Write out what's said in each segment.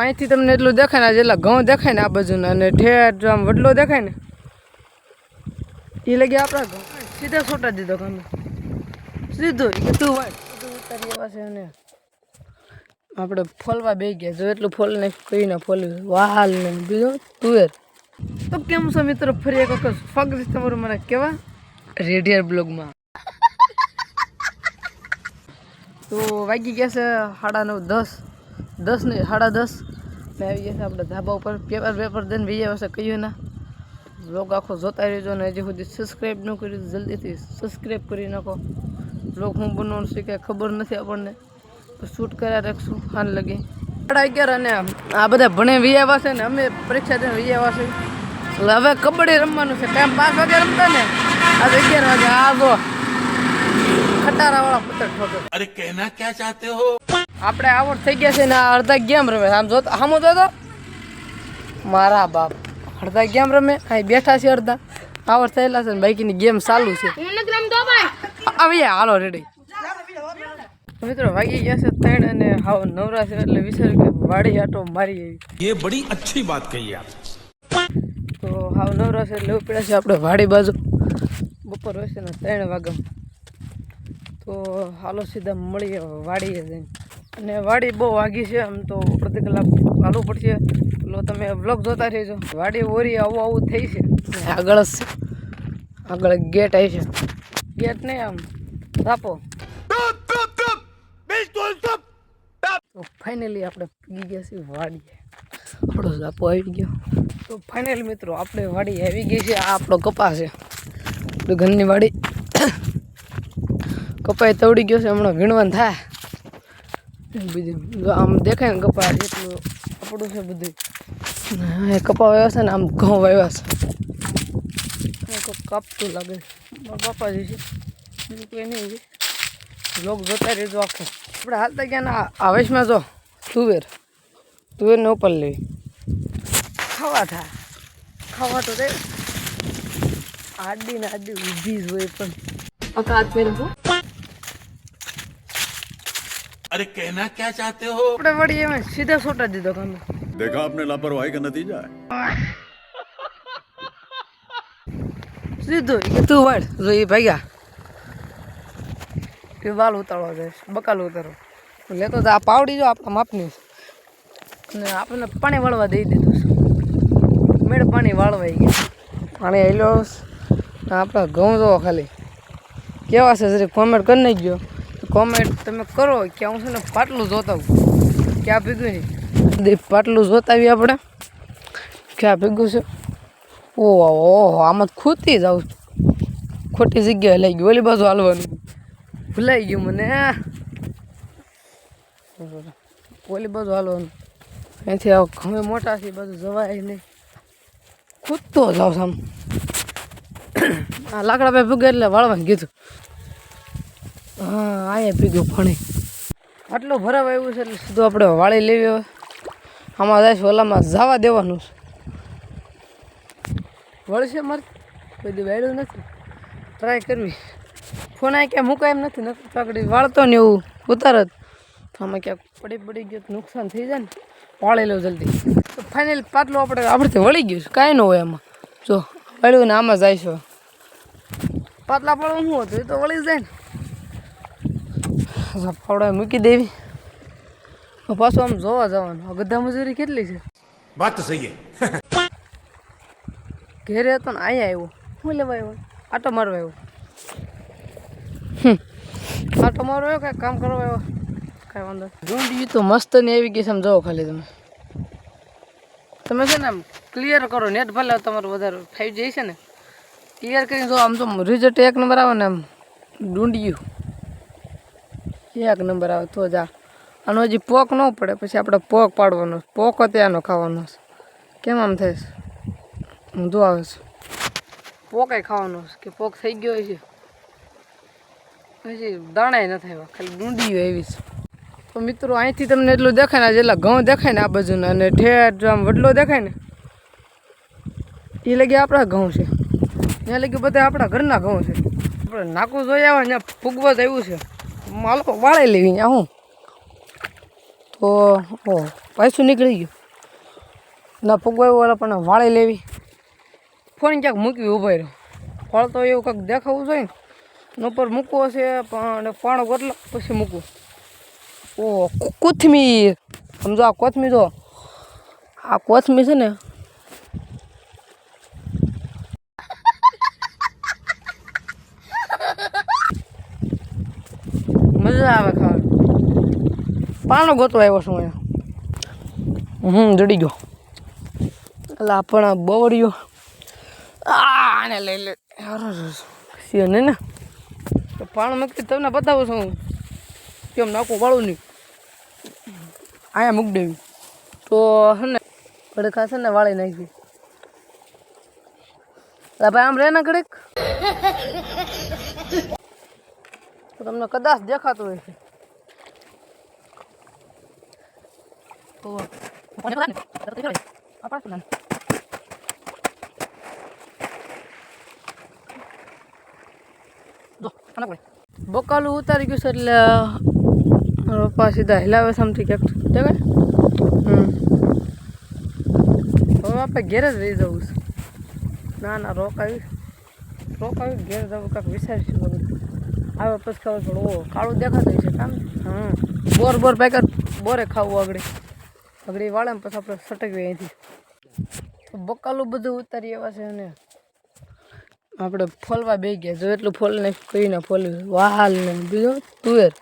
અહીંથી તમને એટલું દેખાય ને જેટલા ઘઉં દેખાય ને આ બાજુના અને ઠેઠ આમ વડલો દેખાય ને એ લગી આપણા ઘઉં સીધા છોટા દીધો કામે સીધો તું ઉતારી એવા છે અને આપણે ફોલવા બે ગયા જો એટલું ફોલ ને કરીને ફોલ્યું વાલ ને બીજું તુવેર. તો કેમ છો મિત્રો, ફરી એક વખત સ્વાગત છે તમારું મને કેવા રેડિયર બ્લોગમાં. તો વાગી ગયા છે 9:30 10 ને 10:30 મેં આવી ગયા છે આપણે ધાબા ઉપર પેપર દઈને બીજા વર્ષે કહ્યું ના બ્લોગ આખો જોતા રહેજો અને હજી સુધી સબસ્ક્રાઈબ ન કર્યું તો જલ્દીથી સબસ્ક્રાઈબ કરી નાખો. બ્લોગ હું બનાવવાનું છે કે ખબર નથી આપણને, શૂટ કર્યા રાખશું હાન લગી 11:30 અને આ બધા ભણે વિયાવા છે ને અમે પરીક્ષા દઈને વિયાવા છે એટલે હવે કબડ્ડી રમવાનું છે. કાંઈ 5 વાગે રમતા ને આજે 11 વાગે આ જો ખટારા વાળા પત્તર ઠોકે. અરે કહેના ક્યાં ચાહતે હો. આપણે આવડ થઈ ગયા છે ને અડધા ગેમ રમે. આમ જો સામો તો મારા બાપ અડધા ગેમ રમે અહીં બેઠા છે, અડધા આવડ થયેલા છે ને બાઈકની ગેમ ચાલુ છે. આવી હાલો રેડી મિત્રો. વાગી ગયા છે 3 અને હાવ નવરા છે એટલે વિચાર્યું કે વાડી આટો મારી આવી. ये बड़ी अच्छी बात कही आप. તો હાવ નવરા છે એટલે ઉપડ્યા છે આપણે વાડી બાજુ. બપોર હોય છે ને 3 વાગ્યા. તો હાલો સીધા મળીએ વાડીએ જઈને. અને વાડી બહુ વાગી છે આમ તો પ્રતિ કલાક હાલવું પડશે. એટલે તમે બ્લોગ જોતા રહેજો. વાડી ઓરી આવું થઈ છે આગળ જ છે, આગળ ગેટ આવી છે. ગેટ નહીં આમ આપો. તો ફાઇનલી આપણે પી ગયા છીએ વાડીએ. આપણો ઝાપો આવી ગયો. તો ફાઇનલી મિત્રો આપણે વાડી આવી ગઈ છે. આ આપણો કપા છે, ઘરની વાડી. કપાઈ તવડી ગયો છે, હમણાં વીણવાનું થાય. બીજું આમ દેખાય ને કપા એટલું આપણું છે બધું. કપા વાવ્યા છે ને આમ ઘઉં વાવ્યા છે. કાપતું લાગે મારા બાપાજી છે, બીજું કોઈ નહીં છે. લોક જોતા રહેજો આખો. આપણે હાલતા ગયા ને આવેશમાં જો તુવેરને ઉપર લેવી ખાવા થાય. ખાવા તો દે આડી ને આડી ઊભી જ હોય પણ હાથ પહેરે હું. अरे कहना क्या चाहते हो. આપણે વળી એમ સીધા છોટા દીધો કામે. देखा आपने लापरवाही का नतीजा है. સીધો તું વાળ જો એ ભાગ્યા એ વાલ ઉતારવા જાય બકાલ ઉતારો લેતો તો આ પાવડી જો આપણા માપની અને આપણને પાણી વાળવા દઈ દીધું છે. મેળ પાણી વાળવાઈ ગયા. પાણી હેલો આપણા ઘઉં જોવો ખાલી કેવા છે. જરી કોમેન્ટ કરી નાખજો. કોમેન્ટ તમે કરો કે હું છે ને પાટલું જોતા હું ક્યાં ભેગું નહીં. પાટલું જોતાવી આપણે ક્યાં ભેગું છે. ઓહો આમાં ખૂતી જાઉં છું. ખોટી જગ્યાએ લઈ ગયું. ઓલી બાજુ હાલવાનું ભૂલાઈ ગયું મને. ઓલી બાજુ હાલવાનું અહીંથી આવ ઘમે મોટા છે બાજુ જવાય નહીં. ખૂદતો જાઉં આમ. આ લાકડા ભાઈ ભૂગે એટલે વાળવાનું કીધું. હા અહીંયા ભીગું પાણી આટલું ભરાવા આવ્યું છે એટલે સીધું આપણે વાળી લેવી. હવે આમાં જાય છે ઓલામાં જવા દેવાનું છે. વળશે મારે કોઈ દી વાળ્યું નથી. ટ્રાય કરવી. ફોન આ ક્યાં મૂકાય એમ નથી. નથી પકડી વાળતો ને એવું ઉતારત આમાં ક્યાંક પડી ગયું તો નુકસાન થઈ જાય ને. વાળી લો જલ્દી. તો ફાઇનલ પાટલું આપણેથી વળી ગયું છે. કાંઈ ન હોય એમાં. જો વાળ્યું ને આમાં જાય છે. પાટલા પાડવું શું હતું એ તો વળી જાય ને. ફાવડા મૂકી દેવી પાછું આમ જોવા જવાનું. ગધા મજૂરી કેટલી છે. बात तो सही है. ઘેરે હતો ને અહીંયા આવ્યો. શું લેવા આવ્યો? આટો મારવા આવ્યો. આટો મારવા આવ્યો કાંઈ કામ કરવા આવ્યો. કાંઈ વાંધો ડુંડી તો મસ્ત ને આવી ગઈ છે. આમ જોવો ખાલી તમે છે ને આમ ક્લિયર કરો. નેટ ભલે તમારું વધારે 5G છે ને ક્લિયર કરીને જો આમ તો રિઝલ્ટ 1 નંબર આવે ને. આમ ડુંડિયું 1 નંબર આવે તો જ આનો હજી પોક ન પડે. પછી આપણે પોક પાડવાનો. પોક ત્યાંનો ખાવાનો છે. કેમ આમ થાય છે ઊંધું આવે છે. પોકાય ખાવાનો છે કે પોક થઈ ગયો છે. પછી દાણાય ન થાય ખાલી ડુંડીઓ એવી છે. તો મિત્રો અહીંથી તમને એટલું દેખાય ને જેટલા ઘઉં દેખાય ને આ બાજુના અને ઠેઠ આમ વડલો દેખાય ને એ લગી આપણા ઘઉં છે. ત્યાં લગી બધા આપણા ઘરના ઘઉં છે. આપણે નાકું જોઈ આવે ને ફૂગવા જ આવ્યું છે. માલો વાળી લેવી ત્યાં હું તો ઓ પૈસું નીકળી ગયું ના પગવાય વાળા પણ વાળી લેવી ફોન ક્યાંક મૂકવી ઊભા રહ્યો ફળ તો એવું કંઈક દેખાવું જોઈએ ને ઉપર મૂકવો છે પણ પાણો ગોટલો પછી મૂકવું ઓ કોથમીર સમજો આ કોથમીર જો આ કોથમીર છે ને મજા આવે ખાવા પાણો ગોતવા આવ્યો છું અહીંયા જડી ગયો એટલે આપણા બવડ્યો આને લઈ લે ને ને તો પાણો મૂકી તમને બતાવું છું કેમ નાખું વાળું નહીં અહીંયા મૂકી દેવી તો હે ને ઘડીક છે ને વાળી નાખી ભાઈ આમ રહે ને ઘડીક તો તમને કદાચ દેખાતું હોય છે તો બકાલું ઉતારી ગયું છે એટલે પપ્પા સીધા હિલાવે સામથી ક્યાંક દેખાય હવે આપણે ઘેર જ રહી જવું છે ના રોકાવી ઘેર જવું કાંઈક વિચારીશું બધું આવે પછી ખબર પડે ઓ કાળું દેખાતું છે કામ બોર પેકેટ બોરે ખાવું આગળ વાળે ને પછી આપણે સટકવી અહીંથી બકાલું બધું ઉતારી એવા છે અને આપણે ફોલવા બે ગયા જો એટલું ફોલ ને કહીને ફોલ્યું વાલ ને બીજું તુવેર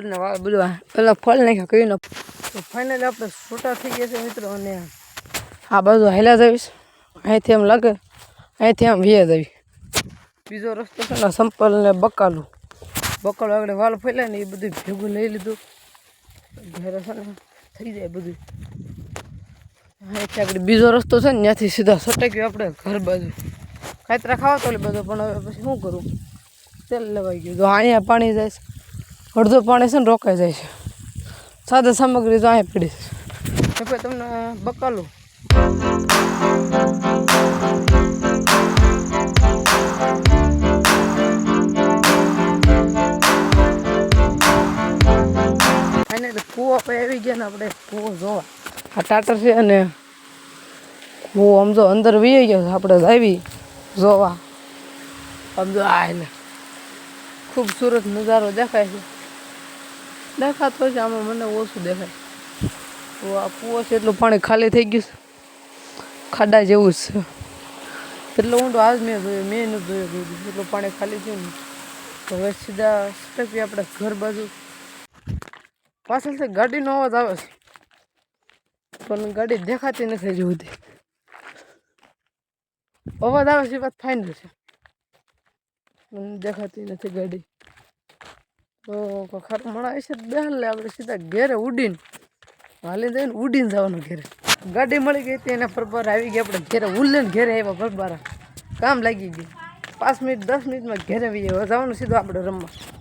ને વાલ બધું પેલા ફોલ નાખ્યા કહીને તો ફાઇનલી આપણે છૂટા થઈ ગયા છે મિત્રો અને આ બાજુ હાલ્યા જઈશ અહીંથી એમ લાગે અહીંથી આમ વ્યા જવી બીજો રસ્તો છે ને સંપલ ને બકાલું આગળ વાલ ફેલાય ને એ બધું ભેગું લઈ લીધું ઘરે છે ને થઈ જાય બધું અહીંથી આગળ બીજો રસ્તો છે ને ત્યાંથી સીધા સટક્યું આપણે ઘર બાજુ ખાતરા ખાવા તો બધું પણ હવે પછી શું કરું તેલ લેવાઈ ગયું તો અહીંયા પાણી જાય છે અડધું પાણી છે ને રોકાઈ જાય છે સાદા સામગ્રી તો અહીંયા પડી છે ભાઈ તમને બકાલું એટલે કૂવો આવી ગયા ને આપણે કૂવો જોવા આ ટાટર છે અને કૂવો આમ જો અંદર વી ગયો છે આપણે આવી જોવા આમ જો આ એટલે ખૂબસૂરત નજારો દેખાય છે દેખાતો છે આમાં મને ઓછું દેખાય તો આ કૂવો છે એટલું પાણી ખાલી થઈ ગયું છે ખાડા જેવું જ છે એટલું ઊંડું આજ મેં જોયું મેં નથી જોયું એટલું પાણી ખાલી થયું ને તો હવે સીધા સટકી આપણે ઘર બાજુ પાછળથી ગાડીનો અવાજ આવે છે પણ ગાડી દેખાતી નથી હજુ સુધી અવાજ આવે છે વાત ફાઇનલ છે મને દેખાતી નથી ગાડી તો ખર મળાય છે બેન લે આપણે સીધા ઘેરે ઉડીને હાલી જઈને ઉડીને જવાનું ઘેરે ગાડી મળી ગઈ હતી એના પરબાર આવી ગઈ આપણે ઘેરે ઉલ્લેને ઘેરે આવ્યા પરબારા કામ લાગી ગયું 5 મિનિટ 10 મિનિટમાં ઘેરે આવી જવાનું સીધું આપણે રમવા